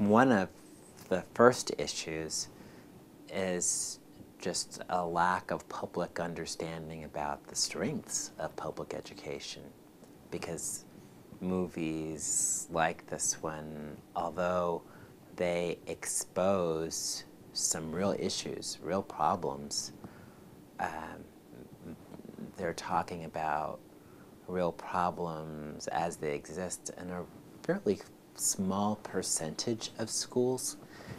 one of the first issues is just a lack of public understanding about the strengths of public education, because movies like this one, although they expose some real issues, real problems, they're talking about real problems as they exist in a fairly small percentage of schools.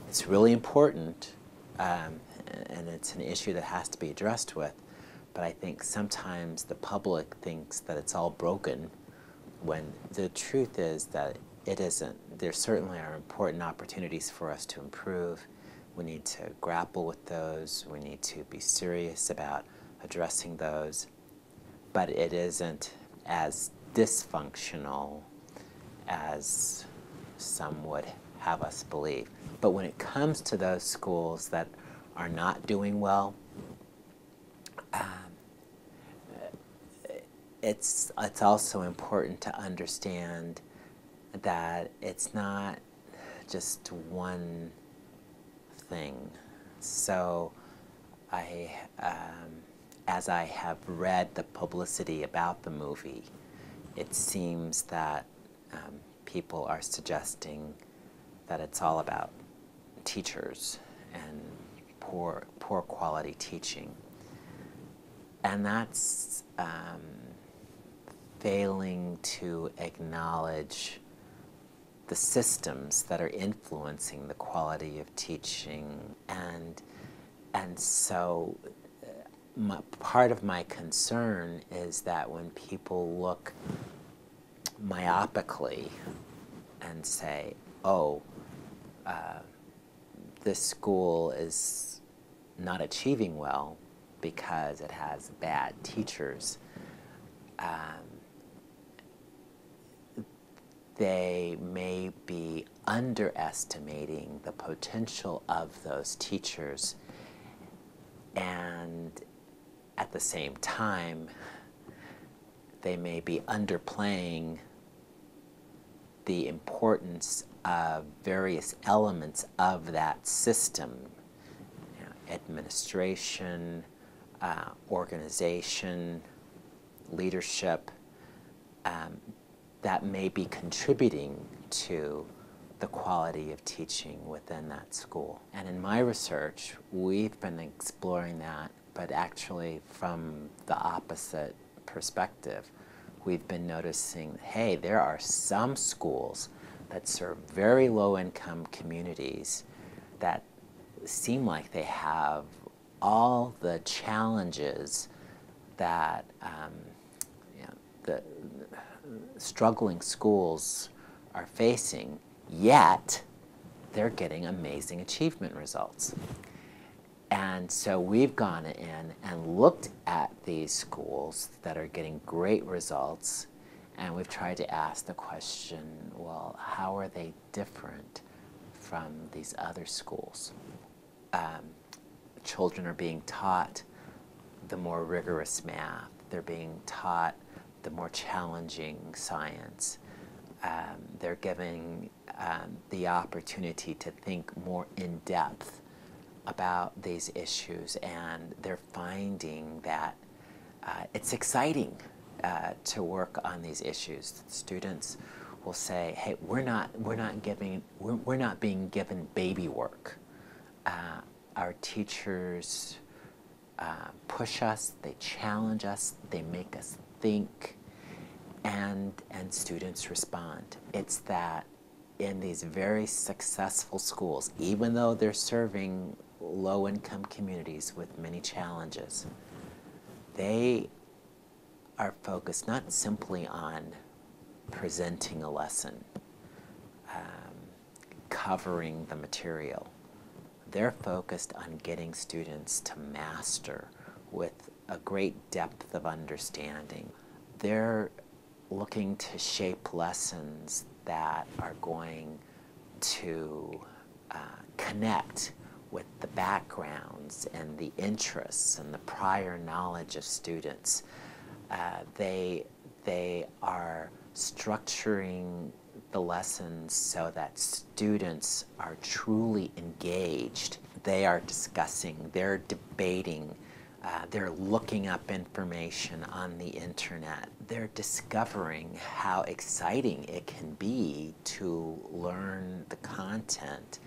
It's really important, and it's an issue that has to be addressed with, but I think sometimes the public thinks that it's all broken, when the truth is that it isn't. There certainly are important opportunities for us to improve. We need to grapple with those. We need to be serious about addressing those, but it isn't as dysfunctional as some would have us believe. But when it comes to those schools that are not doing well, it's also important to understand that it's not just one thing. So as I have read the publicity about the movie, it seems that people are suggesting that it's all about teachers and poor quality teaching. And that's failing to acknowledge the systems that are influencing the quality of teaching. And so part of my concern is that when people look myopically and say, oh, this school is not achieving well because it has bad teachers, they may be underestimating the potential of those teachers, and at the same time, they may be underplaying the importance of various elements of that system, administration, organization, leadership, that may be contributing to the quality of teaching within that school. And in my research, we've been exploring that, but actually from the opposite perspective. We've been noticing, hey, there are some schools that serve very low-income communities that seem like they have all the challenges that the struggling schools are facing, yet they're getting amazing achievement results. And so we've gone in and looked at these schools that are getting great results, and we've tried to ask the question, well, how are they different from these other schools? Children are being taught the more rigorous math. They're being taught the more challenging science. They're given the opportunity to think more in depth about these issues, and they're finding that it's exciting to work on these issues. Students will say, "Hey, we're not being given baby work. Our teachers push us, they challenge us, they make us think," and students respond. It's that in these very successful schools, even though they're serving low-income communities with many challenges, they are focused not simply on presenting a lesson, covering the material. They're focused on getting students to master with a great depth of understanding. They're looking to shape lessons that are going to connect with the backgrounds and the interests and the prior knowledge of students. They are structuring the lessons so that students are truly engaged. They are discussing, they're debating, they're looking up information on the internet. They're discovering how exciting it can be to learn the content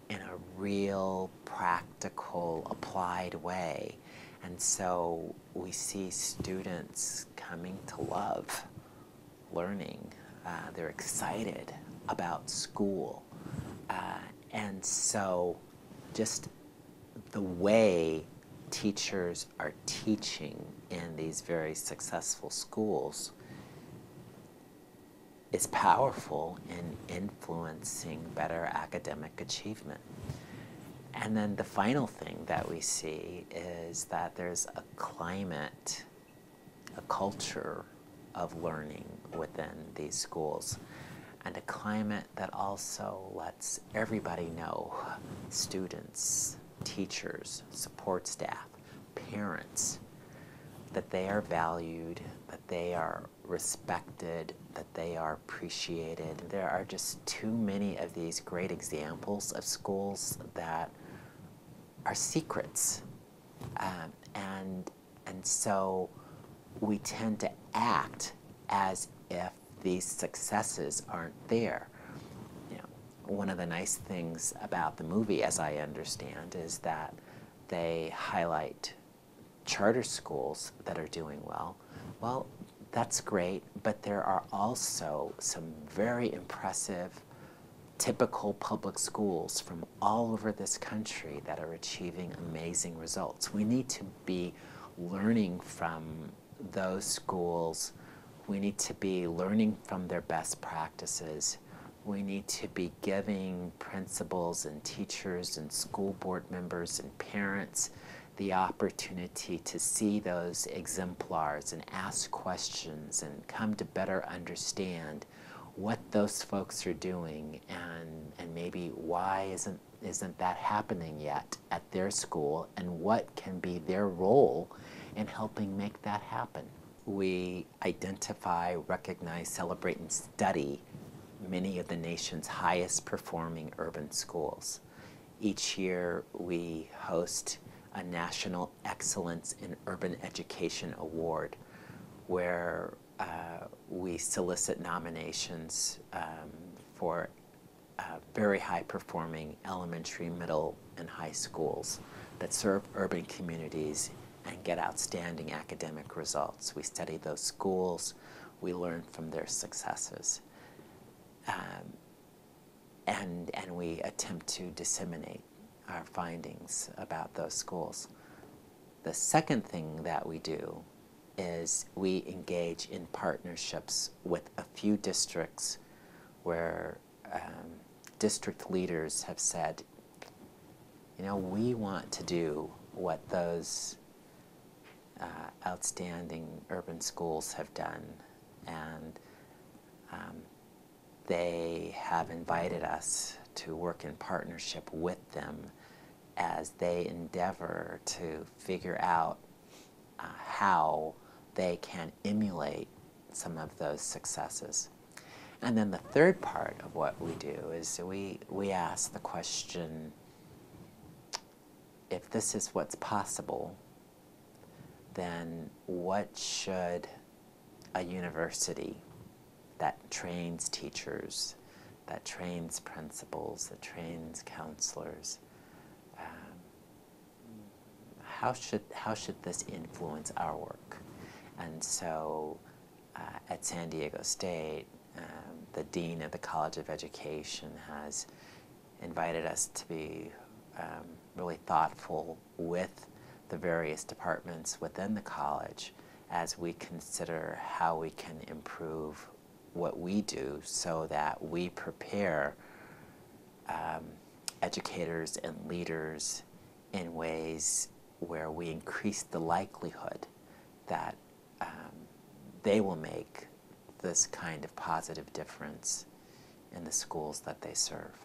in a real, practical, applied way. And so we see students coming to love learning. They're excited about school. And so just the way teachers are teaching in these very successful schools is powerful in influencing better academic achievement. And then the final thing that we see is that there's a climate, a culture of learning within these schools, and a climate that also lets everybody know, students, teachers, support staff, parents, that they are valued, that they are respected, that they are appreciated. There are just too many of these great examples of schools that are secrets. And so we tend to act as if these successes aren't there. You know, one of the nice things about the movie, as I understand, is that they highlight charter schools that are doing well. Well, that's great, but there are also some very impressive, typical public schools from all over this country that are achieving amazing results. We need to be learning from those schools. We need to be learning from their best practices. We need to be giving principals and teachers and school board members and parents the opportunity to see those exemplars and ask questions and come to better understand what those folks are doing, and maybe why isn't that happening yet at their school, and what can be their role in helping make that happen. We identify, recognize, celebrate, and study many of the nation's highest performing urban schools. Each year we host a National Excellence in Urban Education Award, where we solicit nominations for very high-performing elementary, middle, and high schools that serve urban communities and get outstanding academic results. We study those schools, we learn from their successes, and we attempt to disseminate our findings about those schools. The second thing that we do is we engage in partnerships with a few districts where district leaders have said, you know, we want to do what those outstanding urban schools have done, and they have invited us to work in partnership with them as they endeavor to figure out how they can emulate some of those successes. And then the third part of what we do is we ask the question, if this is what's possible, then what should a university that trains teachers, that trains principals, that trains counselors, how should this influence our work? And so at San Diego State, the Dean of the College of Education has invited us to be really thoughtful with the various departments within the college as we consider how we can improve what we do so that we prepare educators and leaders in ways where we increase the likelihood that they will make this kind of positive difference in the schools that they serve.